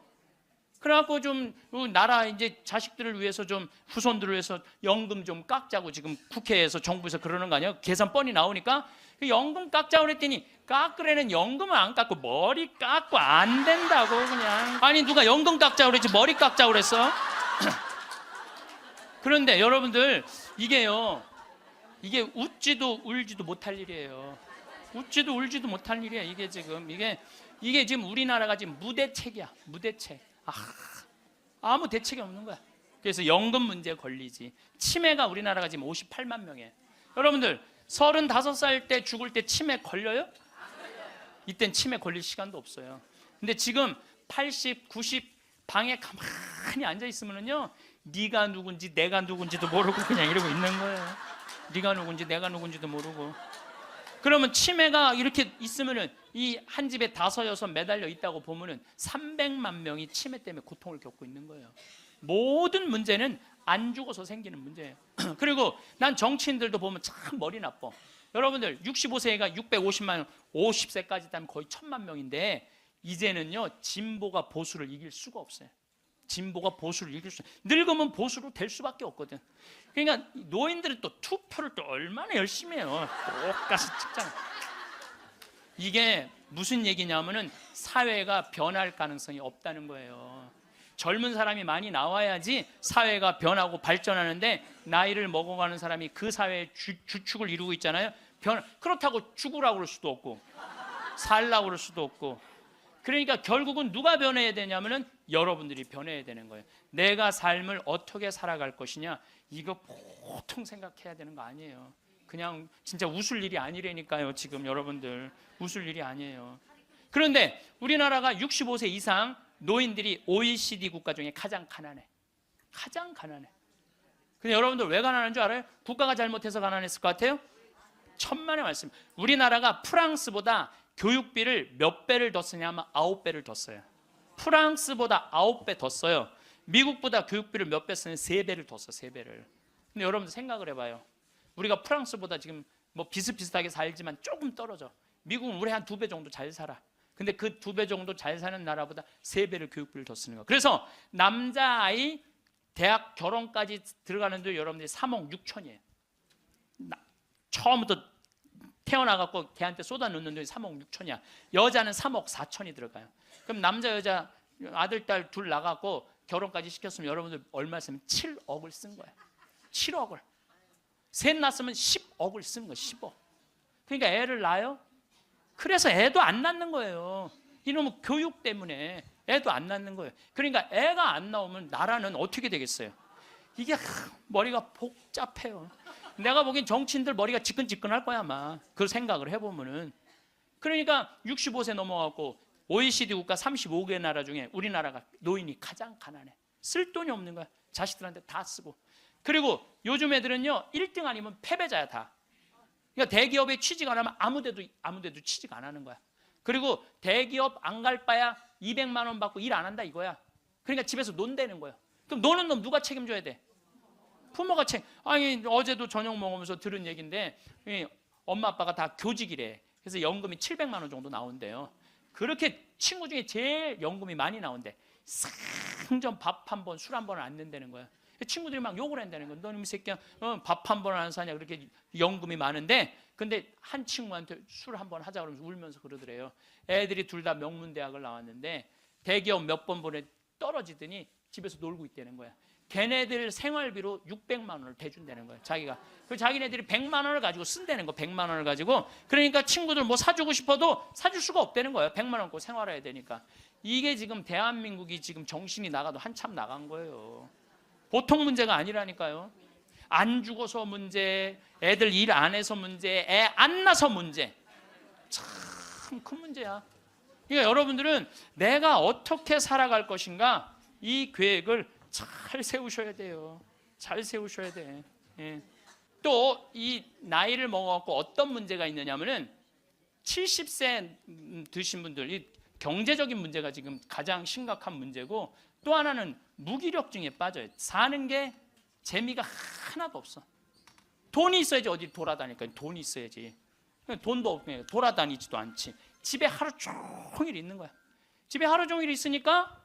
그래갖고 좀 나라 이제 자식들을 위해서 좀 후손들을 위해서 연금 좀 깎자고 지금 국회에서 정부에서 그러는 거 아니에요? 계산 뻔히 나오니까 연금 깎자고 그랬더니 깎으려는 연금을 안 깎고 머리 깎고 안 된다고 그냥. 아니 누가 연금 깎자고 그랬지 머리 깎자고 그랬어? 그런데 여러분들 이게요, 이게 웃지도 울지도 못할 일이에요. 웃지도 울지도 못할 일이야. 이게 지금 우리나라가 지금 무대책이야. 무대책. 아무 대책이 없는 거야. 그래서 연금 문제에 걸리지. 치매가 우리나라가 지금 58만 명이에요. 여러분들 35살 때 죽을 때 치매 걸려요? 이땐 치매 걸릴 시간도 없어요. 근데 지금 80, 90 방에 가만히 앉아 있으면은요, 네가 누군지 내가 누군지도 모르고 그냥 이러고 있는 거예요. 네가 누군지 내가 누군지도 모르고. 그러면 치매가 이렇게 있으면은 이 한 집에 5, 6 매달려 있다고 보면은 300만 명이 치매 때문에 고통을 겪고 있는 거예요. 모든 문제는 안 죽어서 생기는 문제예요. 그리고 난 정치인들도 보면 참 머리 나빠. 여러분들 65세가 650만 명, 50세까지 되면 거의 1000만 명인데 이제는요 진보가 보수를 이길 수가 없어요. 진보가 보수를 이길 수, 늙으면 보수로 될 수밖에 없거든. 그러니까 노인들은 또 투표를 또 얼마나 열심히 해요. 똑같이 찍잖아. 이게 무슨 얘기냐면은 사회가 변할 가능성이 없다는 거예요. 젊은 사람이 많이 나와야지 사회가 변하고 발전하는데 나이를 먹어가는 사람이 그 사회의 주축을 이루고 있잖아요. 그렇다고 죽으라고 그럴 수도 없고 살라고 그럴 수도 없고. 그러니까 결국은 누가 변해야 되냐면은 여러분들이 변해야 되는 거예요. 내가 삶을 어떻게 살아갈 것이냐, 이거 보통 생각해야 되는 거 아니에요. 그냥 진짜 웃을 일이 아니라니까요. 지금 여러분들 웃을 일이 아니에요. 그런데 우리나라가 65세 이상 노인들이 OECD 국가 중에 가장 가난해. 가장 가난해. 근데 여러분들 왜 가난한 줄 알아요? 국가가 잘못해서 가난했을 것 같아요? 천만의 말씀. 우리나라가 프랑스보다 교육비를 몇 배를 더 쓰냐면 9배를 더 써요. 프랑스보다 9배 더 써요. 미국보다 교육비를 몇 배 쓰냐면 3배를 더 써. 3배를. 근데 여러분들 생각을 해봐요. 우리가 프랑스보다 지금 뭐 비슷비슷하게 살지만 조금 떨어져. 미국은 우리 한 2배 정도 잘 살아. 근데 그 2배 정도 잘 사는 나라보다 3배를 교육비를 더 쓰는 거야. 그래서 남자아이 대학 결혼까지 들어가는데 여러분들이 3억 6천이에요. 처음부터 태어나갖고 걔한테 쏟아 넣는 돈이 3억 6천이야. 여자는 3억 4천이 들어가요. 그럼 남자 여자 아들 딸 둘 나가고 결혼까지 시켰으면 여러분들 얼마 쓰면 7억을 쓴 거야. 7억을. 셋 낳았으면 10억을 쓴 거야. 10억. 그러니까 애를 낳아요. 그래서 애도 안 낳는 거예요. 이놈의 교육 때문에 애도 안 낳는 거예요. 그러니까 애가 안 나오면 나라는 어떻게 되겠어요? 이게 머리가 복잡해요. 내가 보기엔 정치인들 머리가 지끈지끈할 거야 아마. 그 생각을 해보면은. 그러니까 65세 넘어가고 OECD 국가 35개 나라 중에 우리나라가 노인이 가장 가난해. 쓸 돈이 없는 거야. 자식들한테 다 쓰고. 그리고 요즘 애들은요 1등 아니면 패배자야 다. 그러니까 대기업에 취직 안 하면 아무데도 취직 안 하는 거야. 그리고 대기업 안 갈 바야 200만 원 받고 일 안 한다 이거야. 그러니까 집에서 논다는 거야. 그럼 노는 놈 누가 책임져야 돼? 부모가 아니 어제도 저녁 먹으면서 들은 얘기인데 엄마 아빠가 다 교직이래. 그래서 연금이 700만 원 정도 나온대요. 그렇게 친구 중에 제일 연금이 많이 나온대. 상전 밥 한 번, 술 한 번을 안 낸다는 거야. 친구들이 막 욕을 한다는 거야. 너는 이 새끼야 밥 한 번을 안 사냐. 그렇게 연금이 많은데 근데 한 친구한테 술 한 번 하자 그러면서 울면서 그러더래요. 애들이 둘 다 명문대학을 나왔는데 대기업 몇 번 보내 떨어지더니 집에서 놀고 있다는 거야. 걔네들 생활비로 600만 원을 대준다는 거예요. 자기가. 그 자기네들이 100만 원을 가지고 쓴다는 거. 100만 원을 가지고. 그러니까 친구들 뭐 사주고 싶어도 사줄 수가 없다는 거예요. 100만 원 갖고 생활해야 되니까. 이게 지금 대한민국이 지금 정신이 나가도 한참 나간 거예요. 보통 문제가 아니라니까요. 안 죽어서 문제, 애들 일 안 해서 문제, 애 안 낳아서 문제. 참 큰 문제야. 그러니까 여러분들은 내가 어떻게 살아갈 것인가 이 계획을 잘 세우셔야 돼요. 잘 세우셔야 돼. 예. 또 이 나이를 먹어갖고 어떤 문제가 있느냐면은 70세 드신 분들 이 경제적인 문제가 지금 가장 심각한 문제고 또 하나는 무기력증에 빠져요. 사는 게 재미가 하나도 없어. 돈이 있어야지 어디 돌아다니까. 돈이 있어야지. 돈도 없고 돌아다니지도 않지. 집에 하루 종일 있는 거야. 집에 하루 종일 있으니까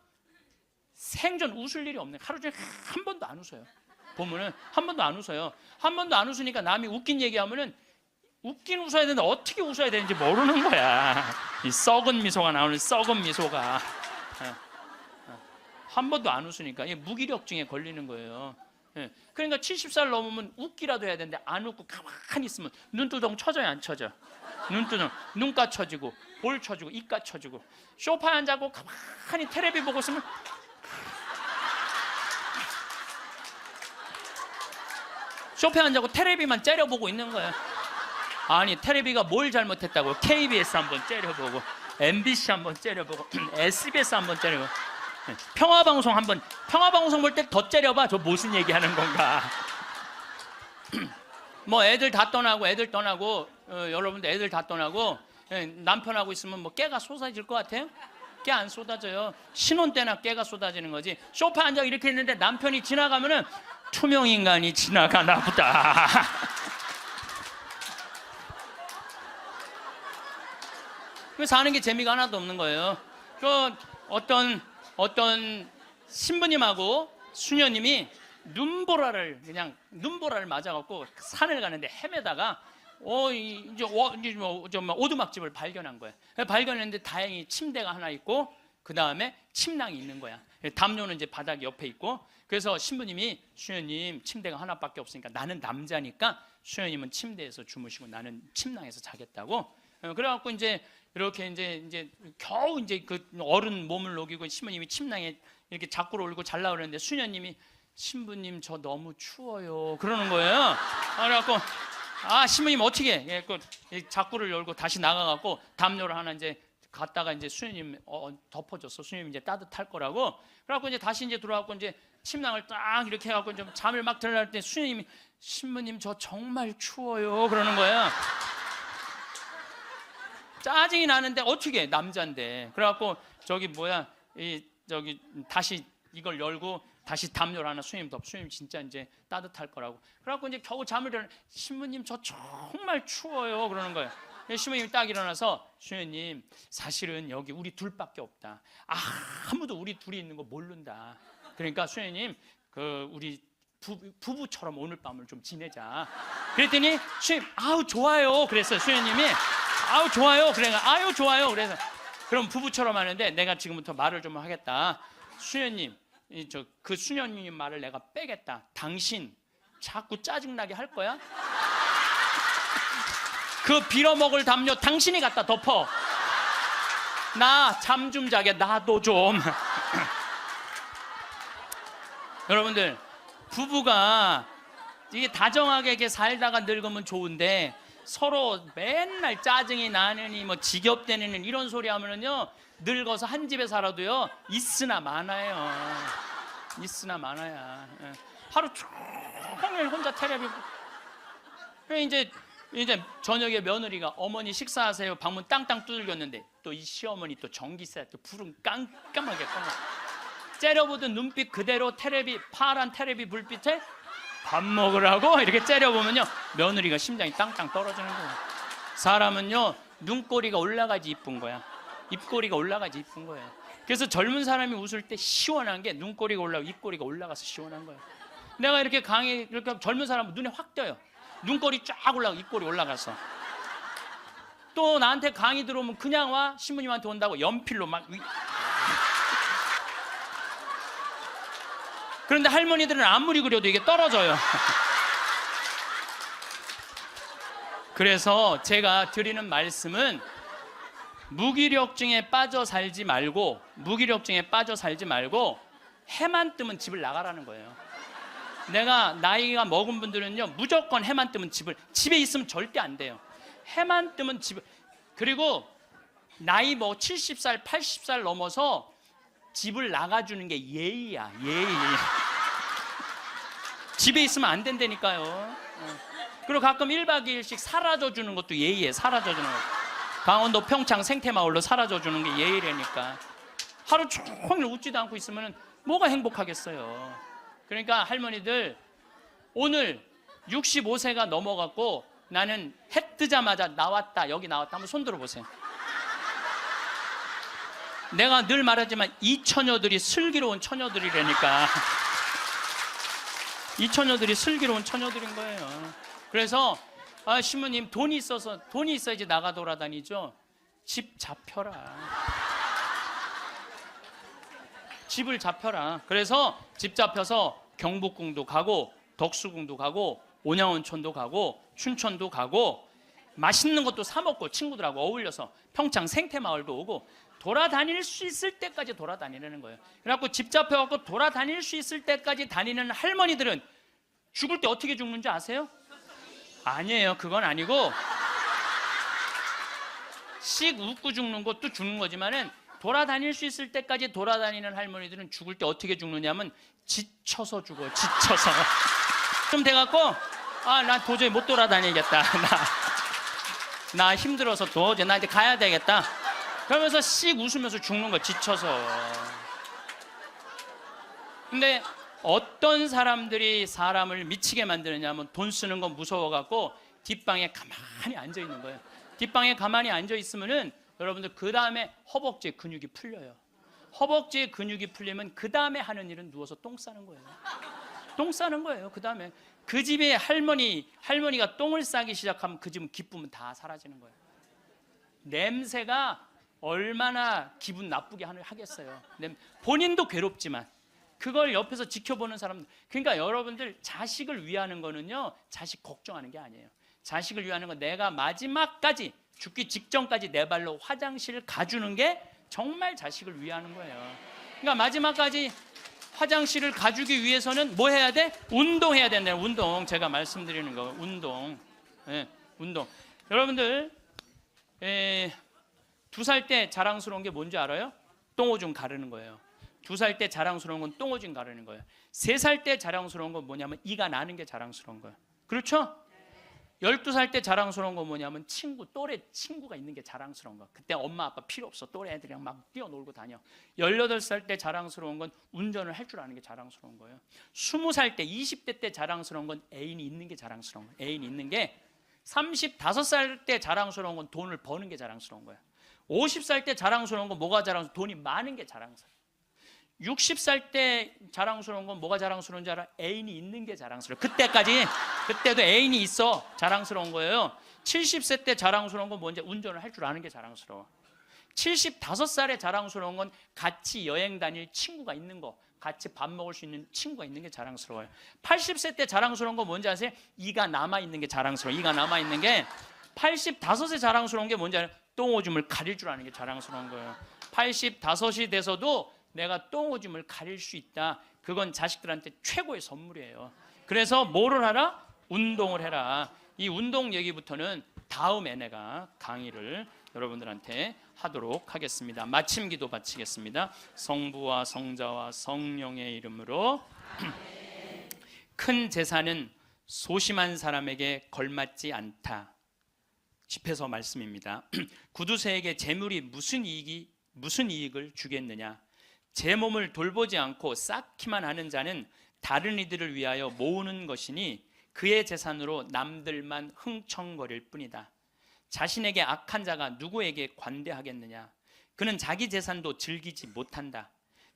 생전 웃을 일이 없네. 하루 종일 한 번도 안 웃어요. 보면은 한 번도 안 웃어요. 한 번도 안 웃으니까 남이 웃긴 얘기하면은 웃긴 웃어야 되는데 어떻게 웃어야 되는지 모르는 거야. 이 썩은 미소가 나오는 썩은 미소가. 한 번도 안 웃으니까 무기력증에 걸리는 거예요. 그러니까 70살 넘으면 웃기라도 해야 되는데 안 웃고 가만히 있으면 눈두덩 쳐져요 안 쳐져? 눈두덩 눈가 쳐지고 볼 쳐지고 입가 쳐지고 소파에 앉아고 가만히 텔레비 보고 있으면 소파에 앉아고 텔레비만 째려보고 있는 거야. 아니 텔레비가 뭘 잘못했다고. KBS 한번 째려보고 MBC 한번 째려보고 SBS 한번 째려보고 평화방송 한번 평화방송 볼 때 더 째려봐. 저 무슨 얘기하는 건가. 뭐 애들 다 떠나고 애들 떠나고 여러분들 애들 다 떠나고 남편하고 있으면 뭐 깨가 쏟아질 것 같아요? 깨 안 쏟아져요. 신혼 때나 깨가 쏟아지는 거지. 소파에 앉아 이렇게 있는데 남편이 지나가면은 투명 인간이 지나가나 보다. 사는 게 재미가 하나도 없는 거예요. 그 어떤 신부님하고 수녀님이 눈보라를 맞아갖고 산을 가는데 헤매다가 이제 오두막집을 발견한 거예요. 발견했는데 다행히 침대가 하나 있고 그 다음에 침낭이 있는 거야. 담요는 이제 바닥 옆에 있고, 그래서 신부님이 수녀님 침대가 하나밖에 없으니까 나는 남자니까 수녀님은 침대에서 주무시고 나는 침낭에서 자겠다고. 그래갖고 이제 이렇게 이제 겨우 이제 그 어른 몸을 녹이고 신부님이 침낭에 이렇게 자꾸로 올고 잘라 그러는데 수녀님이 신부님 저 너무 추워요 그러는 거예요. 그래갖고 신부님 어떻게 해? 그 자꾸를 열고 다시 나가갖고 담요를 하나 이제 갔다가 이제 수녀님 덮어줬어. 수녀님 이제 따뜻할 거라고. 그래갖고 이제 다시 이제 들어와갖고 이제 침낭을 딱 이렇게 해갖고 좀 잠을 막 들어갈 때 수녀님이 신부님 저 정말 추워요 그러는 거예요. 짜증이 나는데 어떻게 해? 남자인데. 그래갖고 다시 이걸 열고 다시 담요를 하나 수녀님 수녀님 진짜 이제 따뜻할 거라고. 그래갖고 이제 겨우 잠을 일어나 신부님 저 정말 추워요 그러는 거예요. 신부님이 딱 일어나서 수녀님 사실은 여기 우리 둘밖에 없다. 아무도 우리 둘이 있는 거 모른다. 그러니까 수녀님 우리 부부처럼 오늘 밤을 좀 지내자. 그랬더니 수녀님 아우 좋아요 그랬어요. 수녀님이 아우 좋아요. 그래가 아유 좋아요. 그래서 그럼 부부처럼 하는데 내가 지금부터 말을 좀 하겠다. 수녀님 그 수녀님 말을 내가 빼겠다. 당신 자꾸 짜증나게 할 거야? 그 빌어먹을 담요 당신이 갖다 덮어. 나 잠 좀 자게 나도 좀. 여러분들 부부가 이게 다정하게 이렇게 살다가 늙으면 좋은데 서로 맨날 짜증이 나느니 뭐 지겹대느니 이런 소리 하면은요 늙어서 한 집에 살아도요 있으나 마나요. 있으나 마나야. 하루 종일 혼자 텔레비. 이제 저녁에 며느리가 어머니 식사하세요 방문 땅땅 두들겼는데 또 이 시어머니 또 전기세 또 불은 깜깜하게 꺼. 째려보던 눈빛 그대로 파란 텔레비 불빛에 밥 먹으라고 이렇게 째려보면요 며느리가 심장이 땅땅 떨어지는 거예요. 사람은요 눈꼬리가 올라가지 이쁜 거야. 입꼬리가 올라가지 이쁜 거예요. 그래서 젊은 사람이 웃을 때 시원한 게 눈꼬리가 올라가고 입꼬리가 올라가서 시원한 거예요. 내가 이렇게 이렇게 젊은 사람은 눈에 확 띄어요. 눈꼬리 쫙 올라가고 입꼬리 올라가서. 또 나한테 강의 들어오면 그냥 와. 신부님한테 온다고 연필로 막. 그런데 할머니들은 아무리 그려도 이게 떨어져요. 그래서 제가 드리는 말씀은 무기력증에 빠져 살지 말고 해만 뜨면 집을 나가라는 거예요. 내가 나이가 먹은 분들은요 무조건 해만 뜨면 집에 있으면 절대 안 돼요. 해만 뜨면 그리고 나이 70살 80살 넘어서 집을 나가주는 게 예의야. 예의. 집에 있으면 안 된다니까요. 그리고 가끔 1박 2일씩 사라져 주는 것도 예의에 사라져 주는 거. 강원도 평창 생태마을로 사라져 주는 게 예의라니까. 하루 종일 웃지도 않고 있으면 뭐가 행복하겠어요. 그러니까 할머니들 오늘 65세가 넘어갔고 나는 해 뜨자마자 나왔다 여기 나왔다 한번 손 들어보세요. 내가 늘 말하지만 이 처녀들이 슬기로운 처녀들이라니까. 이 처녀들이 슬기로운 처녀들인 거예요. 그래서 신부님 돈이 있어야지 나가 돌아다니죠. 집 잡혀라. 집을 잡혀라. 그래서 집 잡혀서 경복궁도 가고 덕수궁도 가고 온양온천도 가고 춘천도 가고 맛있는 것도 사 먹고 친구들하고 어울려서 평창 생태마을도 오고 돌아다닐 수 있을 때까지 돌아다니는 거예요. 그래갖고 집 잡혀갖고 돌아다닐 수 있을 때까지 다니는 할머니들은 죽을 때 어떻게 죽는지 아세요? 아니에요. 그건 아니고 씩 웃고 죽는 것도 죽는 거지만은 돌아다닐 수 있을 때까지 돌아다니는 할머니들은 죽을 때 어떻게 죽느냐면 지쳐서 죽어요. 지쳐서. 좀 돼갖고 난 도저히 못 돌아다니겠다. 나 힘들어서 도저히 나 이제 가야 되겠다. 그러면서 씩 웃으면서 죽는 거 지쳐서. 근데 어떤 사람들이 사람을 미치게 만드느냐 하면 돈 쓰는 건 무서워갖고 뒷방에 가만히 앉아 있는 거예요. 뒷방에 가만히 앉아 있으면은 여러분들 그 다음에 허벅지에 근육이 풀려요. 허벅지에 근육이 풀리면 그 다음에 하는 일은 누워서 똥 싸는 거예요. 똥 싸는 거예요. 그 다음에 그 집에 할머니가 똥을 싸기 시작하면 그 집은 기쁨은 다 사라지는 거예요. 냄새가 얼마나 기분 나쁘게 하겠어요. 본인도 괴롭지만 그걸 옆에서 지켜보는 사람. 그러니까 여러분들 자식을 위하는 거는요, 자식 걱정하는 게 아니에요. 자식을 위하는 건 내가 마지막까지 죽기 직전까지 내 발로 화장실 가주는 게 정말 자식을 위하는 거예요. 그러니까 마지막까지 화장실을 가주기 위해서는 뭐 해야 돼? 운동해야 된다. 운동. 제가 말씀드리는 거 운동. 네, 운동. 여러분들 2살 때 자랑스러운 게 뭔지 알아요? 똥오줌 가르는 거예요. 2살 때 자랑스러운 건 똥오줌 가르는 거예요. 3살 때 자랑스러운 건 뭐냐면 이가 나는 게 자랑스러운 거예요. 그렇죠? 12살 때 자랑스러운 건 뭐냐면 또래 친구가 있는 게 자랑스러운 거야. 그때 엄마 아빠 필요 없어. 또래 애들이랑 막 뛰어놀고 다녀. 18살 때 자랑스러운 건 운전을 할 줄 아는 게 자랑스러운 거예요. 20살 때 20대 때 자랑스러운 건 애인이 있는 게 자랑스러운 거예요. 애인이 있는 게. 35살 때 자랑스러운 건 돈을 버는 게 자랑스러운 거예요. 50살 때 자랑스러운 건 뭐가 자랑스러운? 돈이 많은 게 자랑스러워요. 60살 때 자랑스러운 건 뭐가 자랑스러운 줄 알아? 애인이 있는 게 자랑스러워. 그때도 애인이 있어. 자랑스러운 거예요. 70세 때 자랑스러운 건 뭔지? 운전을 할 줄 아는 게 자랑스러워. 75살에 자랑스러운 건 같이 여행 다닐 친구가 있는 거, 같이 밥 먹을 수 있는 친구가 있는 게 자랑스러워요. 80세 때 자랑스러운 건 뭔지 아세요? 이가 남아있는 게 자랑스러워. 이가 남아있는 게. 85세 자랑스러운 게 뭔지 알아요? 똥오줌을 가릴 줄 아는 게 자랑스러운 거예요. 85이 돼서도 내가 똥오줌을 가릴 수 있다. 그건 자식들한테 최고의 선물이에요. 그래서 뭐를 하라? 운동을 해라. 이 운동 얘기부터는 다음에 내가 강의를 여러분들한테 하도록 하겠습니다. 마침 기도 바치겠습니다. 성부와 성자와 성령의 이름으로. 큰 재산은 소심한 사람에게 걸맞지 않다. 집에서 말씀입니다. 구두쇠에게 재물이 무슨 이익을 주겠느냐? 제 몸을 돌보지 않고 쌓기만 하는 자는 다른 이들을 위하여 모으는 것이니 그의 재산으로 남들만 흥청거릴 뿐이다. 자신에게 악한 자가 누구에게 관대하겠느냐? 그는 자기 재산도 즐기지 못한다.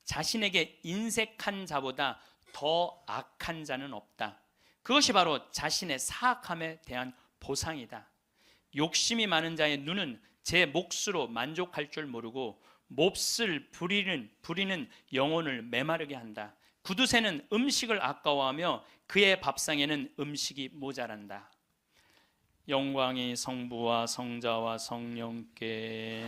자신에게 인색한 자보다 더 악한 자는 없다. 그것이 바로 자신의 사악함에 대한 보상이다. 욕심이 많은 자의 눈은 제 몫으로 만족할 줄 모르고 몹쓸 부리는 영혼을 메마르게 한다. 구두쇠는 음식을 아까워하며 그의 밥상에는 음식이 모자란다. 영광이 성부와 성자와 성령께.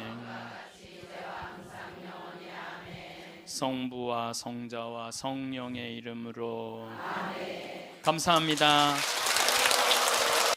성부와 성자와 성령의 이름으로. 감사합니다.